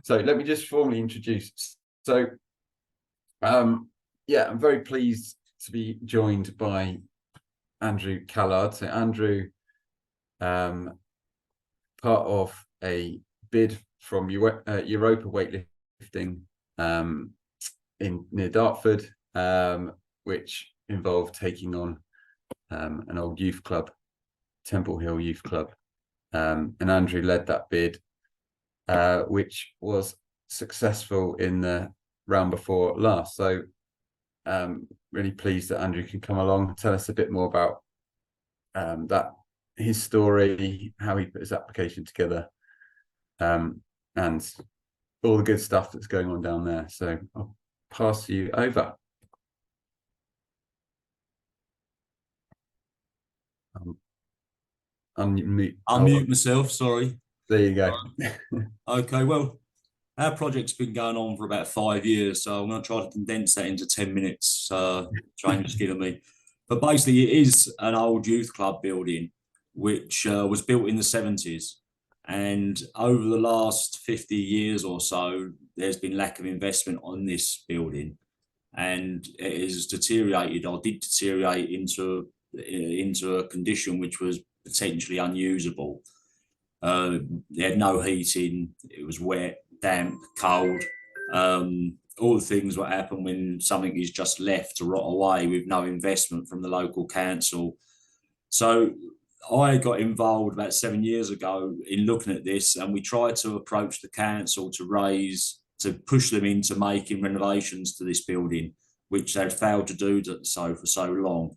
So let me just formally introduce. So, yeah, I'm very pleased to be joined by Andrew Callard. So Andrew, part of a bid from Europa weightlifting in near Dartford, which involved taking on an old youth club, Temple Hill Youth Club, and Andrew led that bid, which was successful in the round before last. So really pleased that Andrew can come along and tell us a bit more about his story, how he put his application together, and all the good stuff that's going on down there. So I'll pass you over. Unmute myself, sorry. There you go. Okay, well, our project's been going on for about 5 years, so I'm going to try to condense that into 10 minutes, James giving me. But basically, it is an old youth club building, which was built in the 70s. And over the last 50 years or so, there's been lack of investment on this building. And it has deteriorated, or did deteriorate into a condition which was potentially unusable. They had no heating, it was wet, damp, cold, all the things what happen when something is just left to rot away with no investment from the local council. So I got involved about 7 years ago in looking at this, and we tried to approach the council to push them into making renovations to this building, which they'd failed to do so for so long.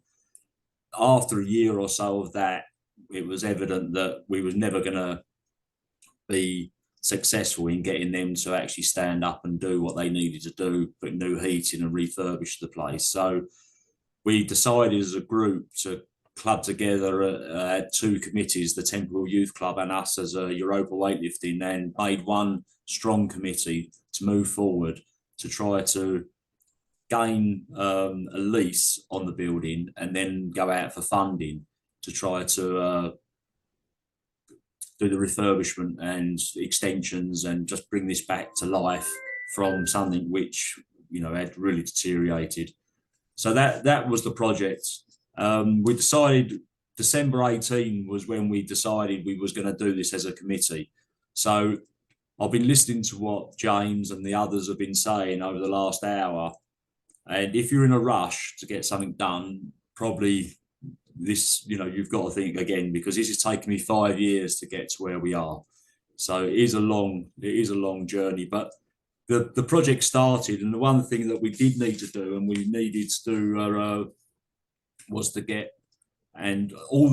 After a year or so of that, it was evident that we was never going to be successful in getting them to actually stand up and do what they needed to do, put new heating and refurbish the place. So we decided as a group to club together two committees, the Temple Youth Club and us as a Europa weightlifting, and made one strong committee to move forward to try to gain a lease on the building and then go out for funding to try to do the refurbishment and extensions and just bring this back to life from something which, you know, had really deteriorated. So that was the project. We decided December 18 was when we decided we was going to do this as a committee. So I've been listening to what James and the others have been saying over the last hour. And if you're in a rush to get something done, probably this, you know, you've got to think again, because this has taken me 5 years to get to where we are. So it is a long journey, but the project started, and the one thing that we did need to do, and we needed to do, was to get, and all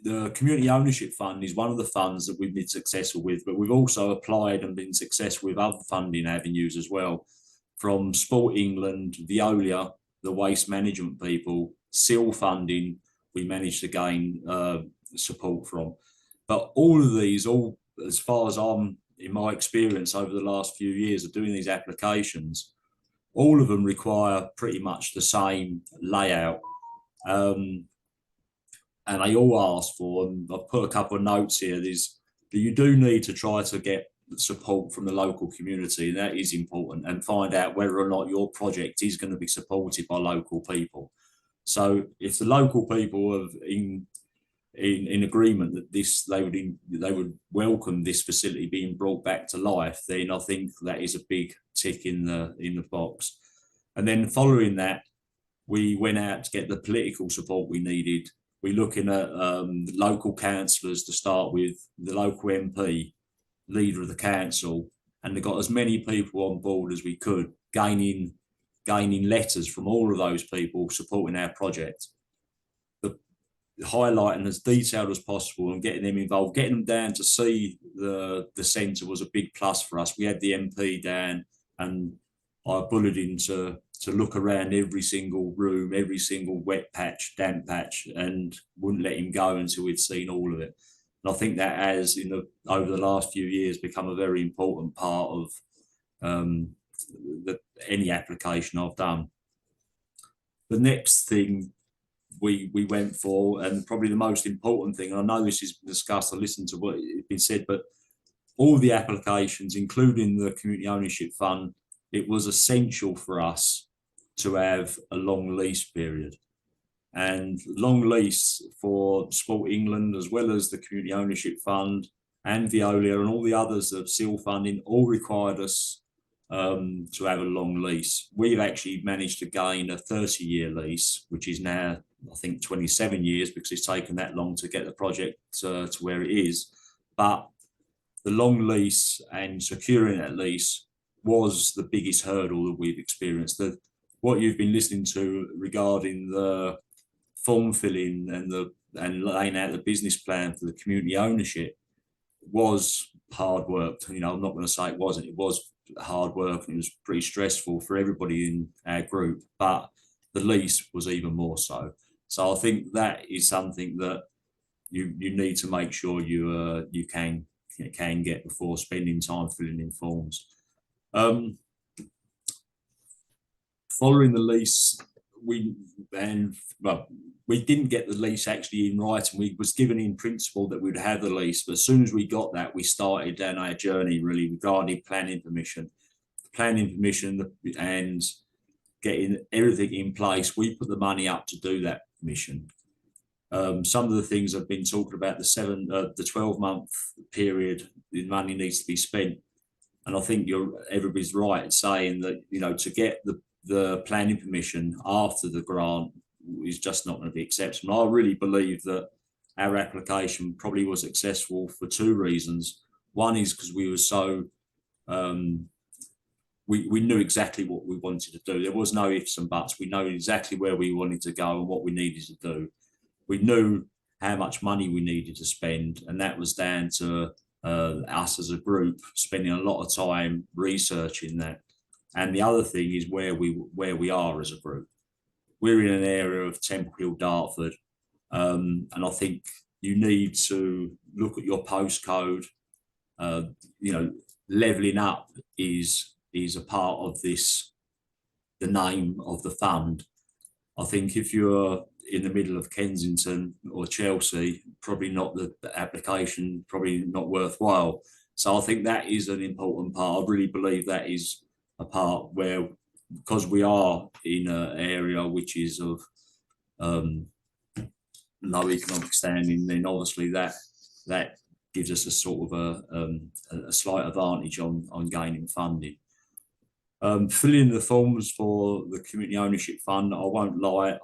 the community ownership fund is one of the funds that we've been successful with, but we've also applied and been successful with other funding avenues as well, from Sport England, Veolia, the waste management people, SEAL funding, we managed to gain support from. But all of these, as far as I'm, in my experience over the last few years of doing these applications, all of them require pretty much the same layout. And they all ask for, and I've put a couple of notes here, that you do need to try to get support from the local community, and that is important, and find out whether or not your project is going to be supported by local people. So if the local people are in agreement that they would welcome this facility being brought back to life, then I think that is a big tick in the box. And then following that, we went out to get the political support we needed. We're looking at local councillors to start with, the local MP, leader of the council, and they got as many people on board as we could, gaining letters from all of those people supporting our project, highlighting as detailed as possible and getting them involved, getting them down to see the centre was a big plus for us. We had the MP down, and I bullied him to look around every single room, every single wet patch, damp patch, and wouldn't let him go until we'd seen all of it. And I think that has, over the last few years, become a very important part of any application I've done. The next thing we went for, and probably the most important thing, and I know this is discussed, I listened to what has been said, but all the applications, including the community ownership fund, it was essential for us to have a long lease period. And long lease for Sport England, as well as the community ownership fund and Veolia and all the others of seal funding, all required us to have a long lease. We've actually managed to gain a 30-year lease, which is now, I think, 27 years, because it's taken that long to get the project to where it is. But the long lease and securing that lease was the biggest hurdle that we've experienced. What you've been listening to regarding the form filling and laying out the business plan for the community ownership was hard work. I'm not going to say it wasn't. It was hard work, and it was pretty stressful for everybody in our group. But the lease was even more so. So I think that is something that you need to make sure you can get before spending time filling in forms. Following the lease, we didn't get the lease actually in writing. We was given in principle that we'd have the lease, but as soon as we got that, we started down our journey really regarding planning permission and getting everything in place. We put the money up to do that permission. Some of the things I've been talking about, the 12-month period, the money needs to be spent, and I think everybody's right saying that to get the planning permission after the grant is just not going to be acceptable. I really believe that our application probably was successful for two reasons. One is because we were so we knew exactly what we wanted to do. There was no ifs and buts. We know exactly where we wanted to go and what we needed to do. We knew how much money we needed to spend, and that was down to us as a group spending a lot of time researching that. And the other thing is where we are as a group. We're in an area of Temple Hill, Dartford, and I think you need to look at your postcode. Levelling up is a part of this, the name of the fund. I think if you're in the middle of Kensington or Chelsea, probably not the application, probably not worthwhile. So I think that is an important part. I really believe that is a part where, because we are in an area which is of low economic standing, then obviously that gives us a sort of a slight advantage on gaining funding. Filling in the forms for the community ownership fund, I won't lie,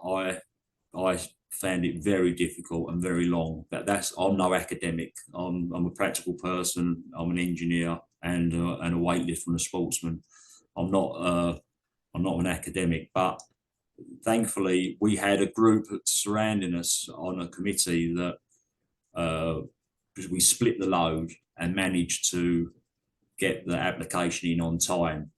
I found it very difficult and very long. But I'm no academic. I'm a practical person. I'm an engineer and a weightlifter and a sportsman. I'm not an academic, but thankfully we had a group surrounding us on a committee that we split the load and managed to get the application in on time.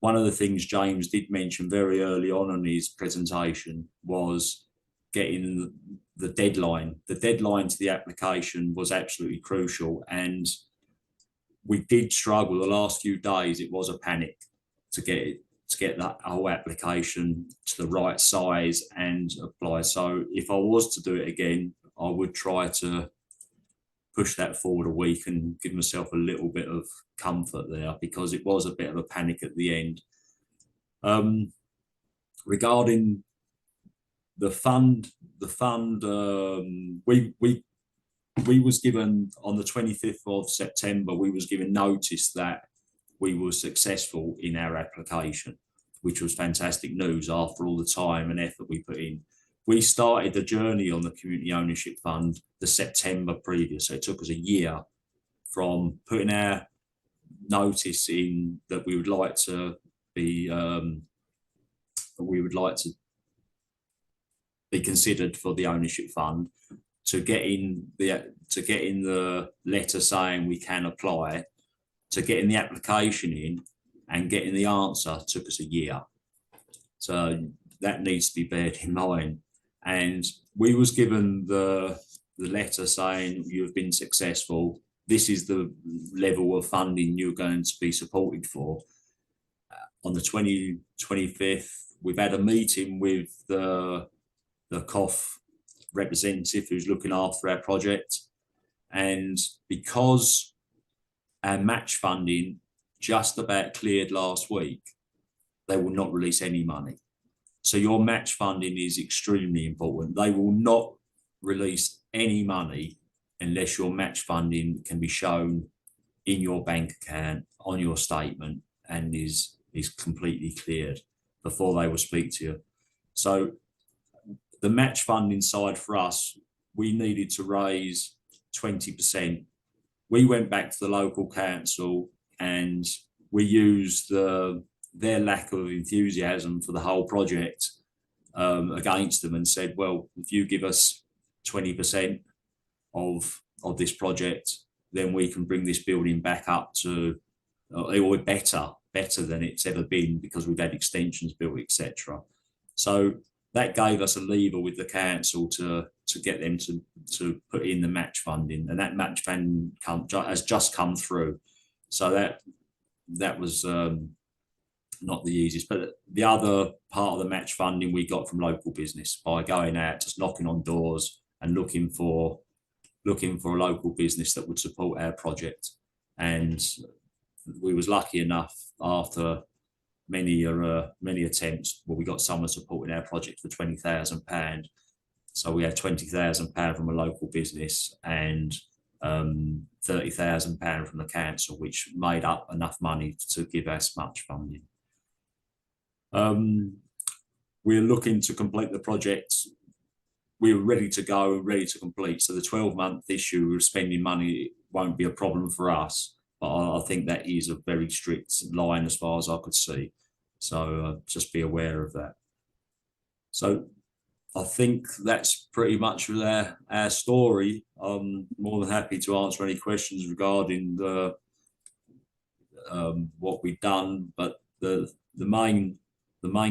One of the things James did mention very early on in his presentation was getting the deadline. The deadline to the application was absolutely crucial, and we did struggle the last few days. It was a panic to get that whole application to the right size and apply. So if I was to do it again, I would try to push that forward a week and give myself a little bit of comfort there, because it was a bit of a panic at the end. Regarding the fund, we was given on the 25th of September, we was given notice that we were successful in our application, which was fantastic news after all the time and effort we put in. We started the journey on the community ownership fund the September previous. So it took us a year from putting our notice in that we would like to be considered for the ownership fund, to getting the letter saying we can apply, to getting the application in and getting the answer took us a year. So that needs to be bared in mind. And we was given the letter saying you have been successful. This is the level of funding you're going to be supported for. On the 25th, we've had a meeting with the COF representative who's looking after our project. And because our match funding just about cleared last week. They will not release any money. So your match funding is extremely important. They will not release any money unless your match funding can be shown in your bank account, on your statement, and is completely cleared before they will speak to you. So the match funding side for us, we needed to raise 20%. We went back to the local council and we used their lack of enthusiasm for the whole project against them and said, well, if you give us 20% of this project, then we can bring this building back up to or better than it's ever been, because we've had extensions built, etc. So that gave us a lever with the council to get them to put in the match funding, and that match funding has just come through. So that was not the easiest, but the other part of the match funding we got from local business by going out, just knocking on doors and looking for a local business that would support our project. And we was lucky enough, after many attempts, we got someone supporting our project for £20,000. So we had £20,000 from a local business and £30,000 from the council, which made up enough money to give us much funding. We're looking to complete the project. We were ready to go and ready to complete. So the 12-month issue of spending money won't be a problem for us. But I think that is a very strict line as far as I could see. So just be aware of that. So I think that's pretty much our story. I'm more than happy to answer any questions regarding what we've done. But the main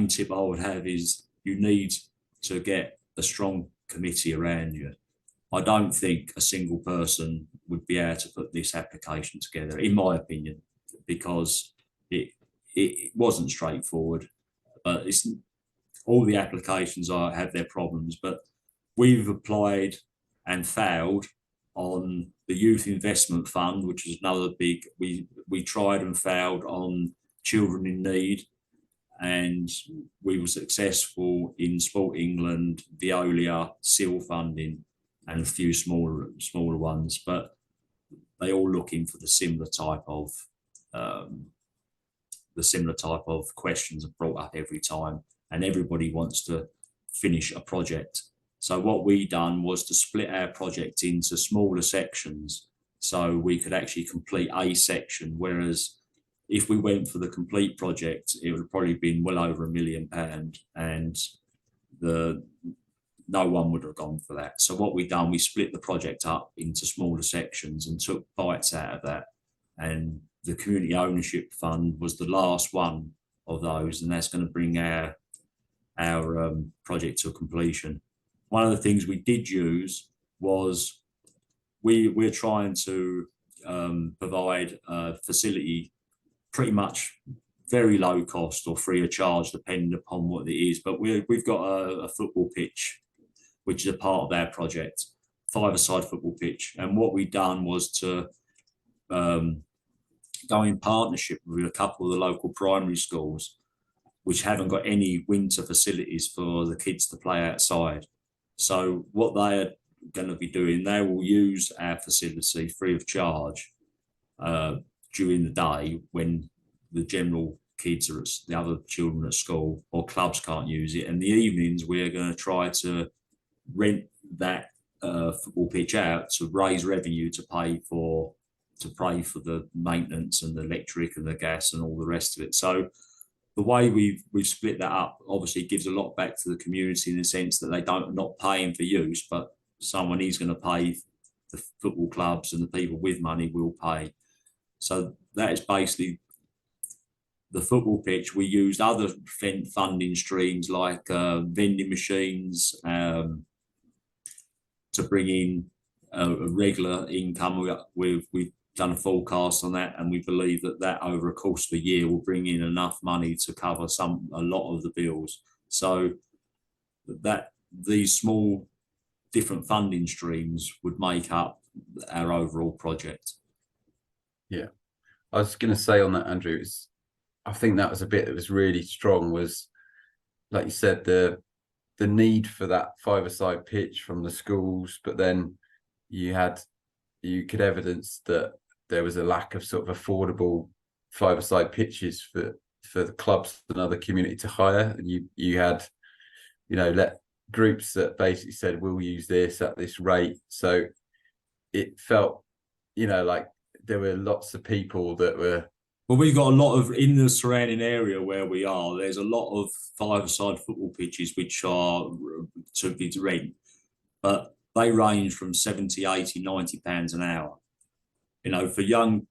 tip I would have is you need to get a strong committee around you. I don't think a single person would be able to put this application together, in my opinion, because it wasn't straightforward. But all the applications have their problems. But we've applied and failed on the Youth Investment Fund, which is another big. We tried and failed on Children in Need, and we were successful in Sport England, Veolia, SEAL funding, and a few smaller ones, but they all looking for the similar type of questions are brought up every time, and everybody wants to finish a project. So what we done was to split our project into smaller sections, so we could actually complete a section. Whereas if we went for the complete project, it would have probably been well over £1 million, and no one would have gone for that. So what we done, we split the project up into smaller sections and took bites out of that. And the Community Ownership Fund was the last one of those, and that's going to bring our project to completion. One of the things we did use was we're trying to provide a facility pretty much very low cost or free of charge, depending upon what it is. But we've got a football pitch, which is a part of our project, 5-a-side football pitch. And what we've done was to go in partnership with a couple of the local primary schools, which haven't got any winter facilities for the kids to play outside. So what they are going to be doing, they will use our facility free of charge during the day when the general kids or the other children at school or clubs can't use it. And the evenings, we're going to try to rent that football pitch out to raise revenue to pay for the maintenance and the electric and the gas and all the rest of it. So the way we've split that up obviously gives a lot back to the community, in the sense that they not paying for use, but someone is going to pay. The football clubs and the people with money will pay. So that is basically the football pitch. We used other funding streams like vending machines to bring in a regular income. We've done a forecast on that, and we believe that over a course of a year will bring in enough money to cover a lot of the bills. So that these small different funding streams would make up our overall project. Yeah, I was going to say on that, Andrew, I think that was a bit that was really strong. Was like you said, the need for that five-a-side pitch from the schools, but then you could evidence that there was a lack of sort of affordable five-a-side pitches for the clubs and other community to hire, and you had let groups that basically said we'll use this at this rate. So it felt like there were lots of people that were. Well, we've got a lot of, in the surrounding area where we are, there's a lot of five-a-side football pitches which are to be rent, but they range from 70, 80, 90 pounds an hour. For young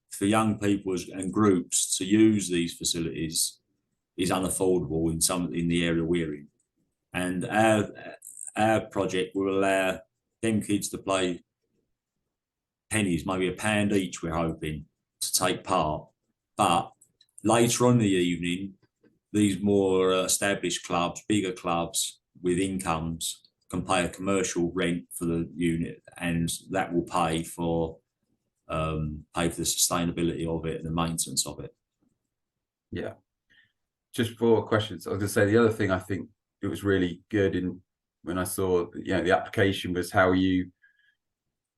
people and groups to use these facilities is unaffordable in the area we're in. And our project will allow them kids to play pennies, maybe £1 each, we're hoping, to take part. But later on in the evening, these more established clubs, bigger clubs with incomes, can pay a commercial rent for the unit, and that will pay for the sustainability of it and the maintenance of it. Yeah. Just 4 questions. I was going to say the other thing I think it was really good in when I saw the application was how you,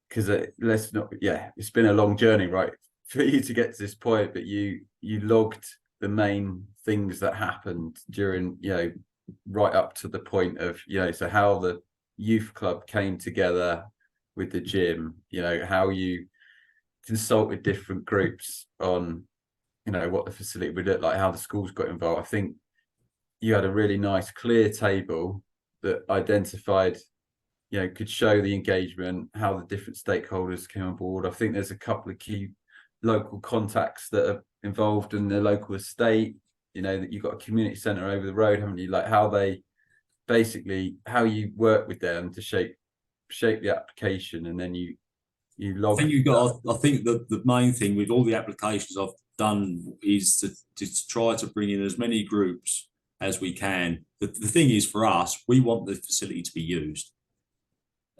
because it's been a long journey, right, for you to get to this point, but you logged the main things that happened during right up to the point of so how the youth club came together with the gym, how you consulted different groups on what the facility would look like, how the schools got involved. I think you had a really nice clear table that identified could show the engagement, how the different stakeholders came on board. I think there's a couple of key local contacts that are involved in the local estate, that you've got a community centre over the road, haven't you? Like how you work with them to shape the application, and then you log. I think the main thing with all the applications I've done is to try to bring in as many groups as we can. The thing is, for us, we want the facility to be used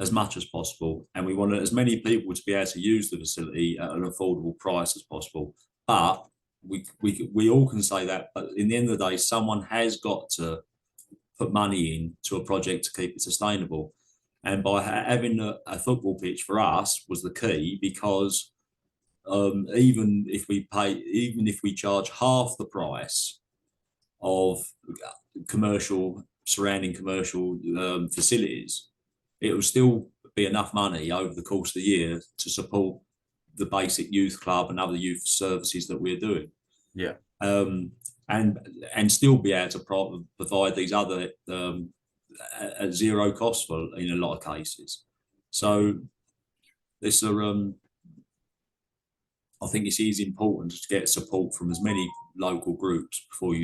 as much as possible, and we want as many people to be able to use the facility at an affordable price as possible. But we all can say that, but in the end of the day, someone has got to put money into a project to keep it sustainable. And by having a football pitch for us was the key, because even if we charge half the price of surrounding commercial facilities, it will still be enough money over the course of the year to support the basic youth club and other youth services that we're doing. Yeah. And still be able to provide these other at zero cost in a lot of cases. So this I think it is important to get support from as many local groups before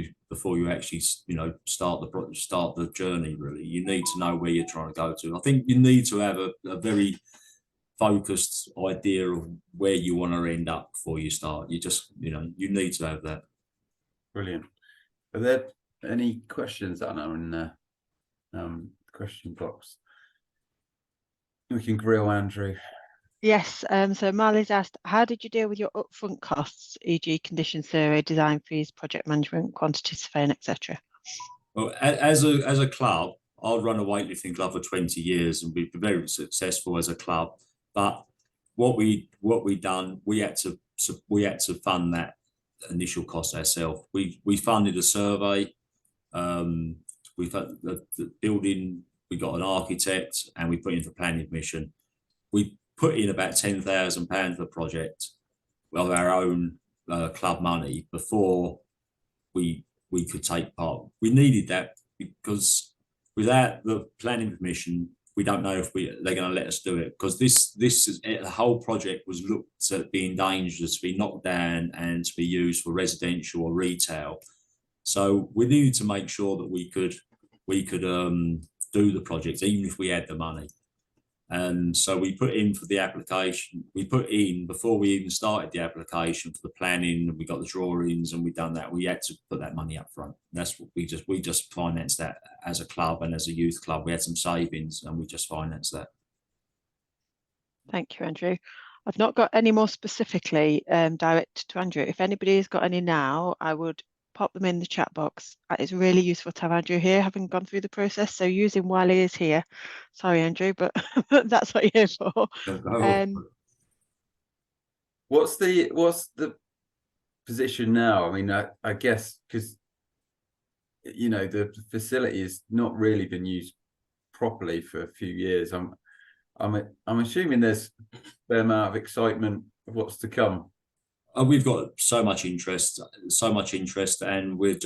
you actually start the journey. Really, you need to know where you're trying to go to. I think you need to have a very focused idea of where you want to end up before you start. You you need to have that. Brilliant. Are there any questions that are in the question box? We can grill Andrew. Yes, so Marley's asked, how did you deal with your upfront costs, e.g. condition survey, design fees, project management, quantity surveying, etc.? Well, as a club, I've run a weightlifting club for 20 years and we've been very successful as a club. But what we done, we had to fund that initial cost ourselves. We funded a survey. We funded the building. We got an architect and we put in for planning permission. We put in about £10,000 for the project of our own club money before we could take part. We needed that because without the planning permission, we don't know if they're going to let us do it, because the whole project was looked at being dangerous to be knocked down and to be used for residential or retail. So we needed to make sure that we could do the project even if we had the money. And so we put in for the application. We put in before we even started the application for the planning, and we got the drawings and we done that. We had to put that money up front. That's what we just financed that as a club and as a youth club. We had some savings and we just financed that. Thank you, Andrew. I've not got any more specifically direct to Andrew. If anybody's got any now, I would pop them in the chat box. It's really useful to have Andrew here, having gone through the process. So use him while he is here. Sorry, Andrew, but that's what you're here for. What's the position now? I mean, I guess because the facility has not really been used properly for a few years. I'm assuming there's a fair amount of excitement of what's to come. We've got so much interest, and we're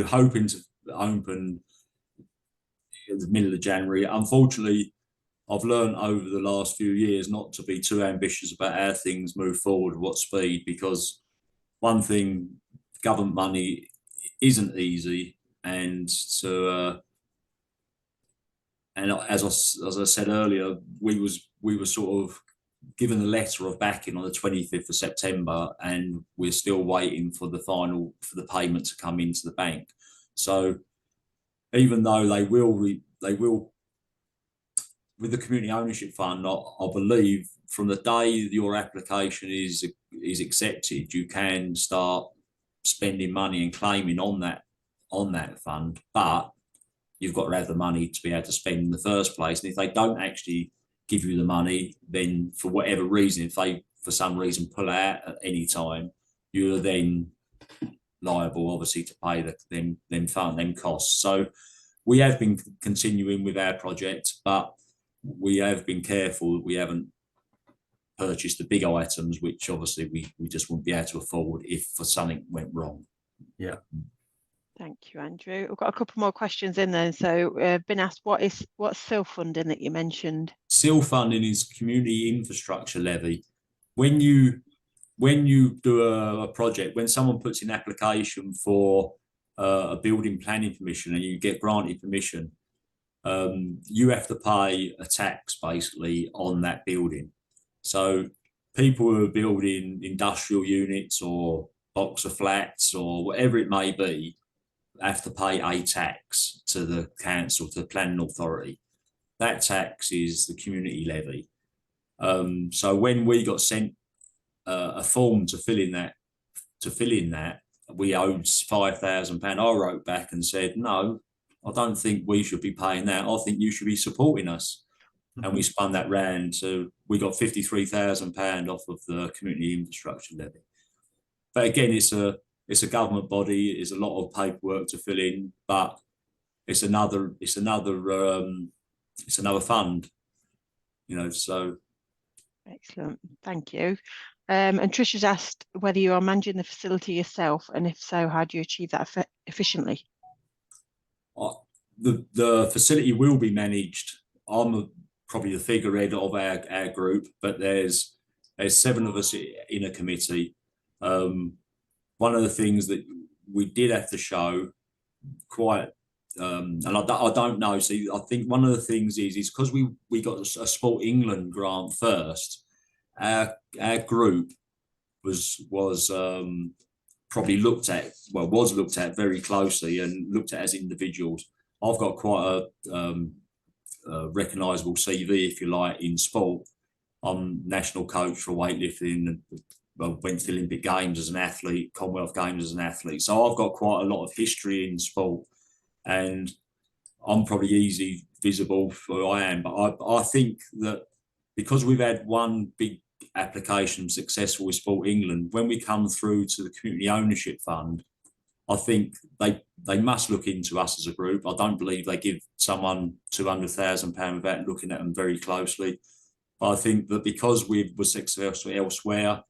hoping to open in the middle of January. Unfortunately, I've learned over the last few years not to be too ambitious about how things move forward at what speed, because one thing, government money isn't easy, and so and as I said earlier, we were sort of given the letter of backing on the 25th of September, and we're still waiting for the payment to come into the bank. So even though they will with the community ownership fund, I believe from the day your application is accepted, you can start spending money and claiming on that fund, but you've got to have the money to be able to spend in the first place. And if they don't actually give you the money, then for whatever reason, if they for some reason pull out at any time, you're then liable, obviously, to pay them costs. So we have been continuing with our project, but we have been careful that we haven't purchased the big items, which obviously we just wouldn't be able to afford if something went wrong. Yeah. Thank you, Andrew. We've got a couple more questions in there. So been asked, what's SIL funding that you mentioned? SIL funding is community infrastructure levy. When you do a project, when someone puts in application for a building planning permission and you get granted permission, you have to pay a tax basically on that building. So people who are building industrial units or box of flats or whatever it may be have to pay a tax to the council, to the planning authority. That tax is the community levy. So when we got sent a form to fill in that, we owed £5,000. I wrote back and said, no, I don't think we should be paying that. I think you should be supporting us. And we spun that round. So we got £53,000 off of the community infrastructure levy. But again, it's a government body. It's a lot of paperwork to fill in, but it's another fund, so. Excellent, thank you. And Trisha's asked whether you are managing the facility yourself, and if so, how do you achieve that efficiently? The facility will be managed. I'm probably the figurehead of our group, but there's 7 of us in a committee. One of the things that we did have to show quite, and I don't know. See, I think one of the things is because we got a Sport England grant first. Our group was probably looked at very closely and looked at as individuals. I've got quite a recognisable CV, if you like, in sport. I'm national coach for weightlifting and went to the Olympic Games as an athlete, Commonwealth Games as an athlete. So I've got quite a lot of history in sport, and I'm probably easy visible for who I am. But I think that because we've had one big application successful with Sport England, when we come through to the Community Ownership Fund, I think they must look into us as a group. I don't believe they give someone £200,000 without looking at them very closely. But I think that because we were successful elsewhere,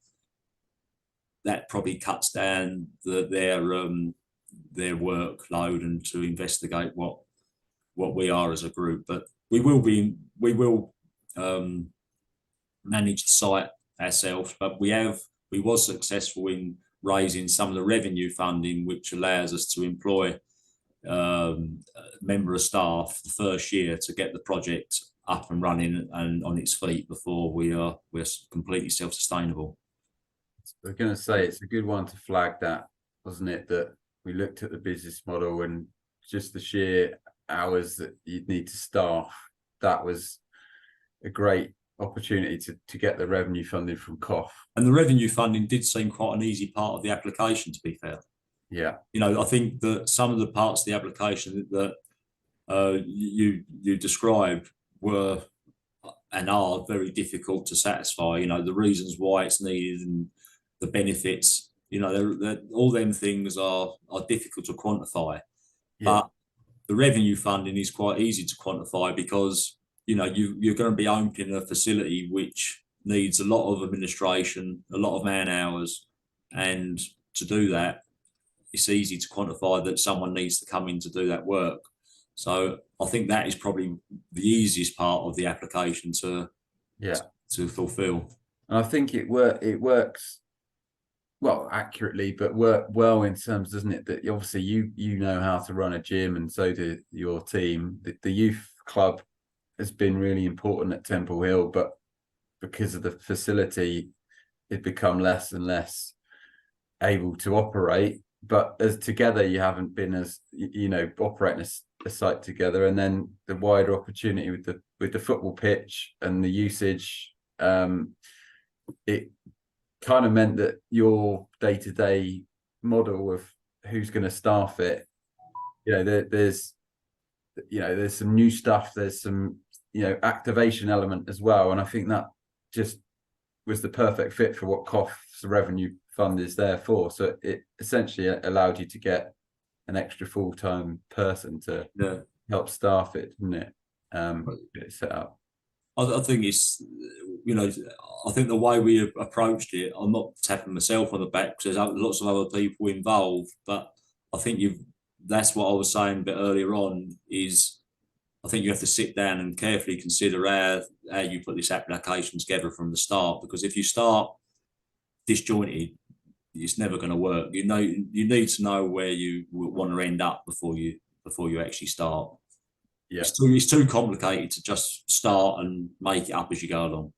that probably cuts down their workload and to investigate what we are as a group. But we will manage the site ourselves. But we was successful in raising some of the revenue funding, which allows us to employ a member of staff the first year to get the project up and running and on its feet before we're completely self-sustainable. I was going to say, it's a good one to flag that, wasn't it? That we looked at the business model and just the sheer hours that you'd need to staff. That was a great opportunity to get the revenue funding from COF. And the revenue funding did seem quite an easy part of the application, to be fair. Yeah. You know, I think that some of the parts of the application that you described were and are very difficult to satisfy. You know, the reasons why it's needed and the benefits. You know, all them things are difficult to quantify. Yeah. But the revenue funding is quite easy to quantify because, you know, you're going to be opening a facility which needs a lot of administration, a lot of man hours, and to do that, it's easy to quantify that someone needs to come in to do that work. So I think that is probably the easiest part of the application to fulfill. And I think it works well accurately, but work well in terms, doesn't it, that obviously you know how to run a gym, and so do your team. The youth club has been really important at Temple Hill, but because of the facility, it's become less and less able to operate. But as together, you haven't been as, you know, operating a site together, and then the wider opportunity with the football pitch and the usage, it kind of meant that your day-to-day model of who's going to staff it, you know, there's some new stuff, there's some, you know, activation element as well, and I think that just was the perfect fit for what COF's revenue fund is there for. So it essentially allowed you to get an extra full-time person to help staff it, didn't it? Get it set up. I think it's, you know, I think the way we approached it, I'm not tapping myself on the back because there's lots of other people involved, but I think that's what I was saying a bit earlier on, is I think you have to sit down and carefully consider how you put this application together from the start, because if you start disjointed, it's never going to work. You know, you need to know where you want to end up before you actually start. Yeah, it's too complicated to just start and make it up as you go along.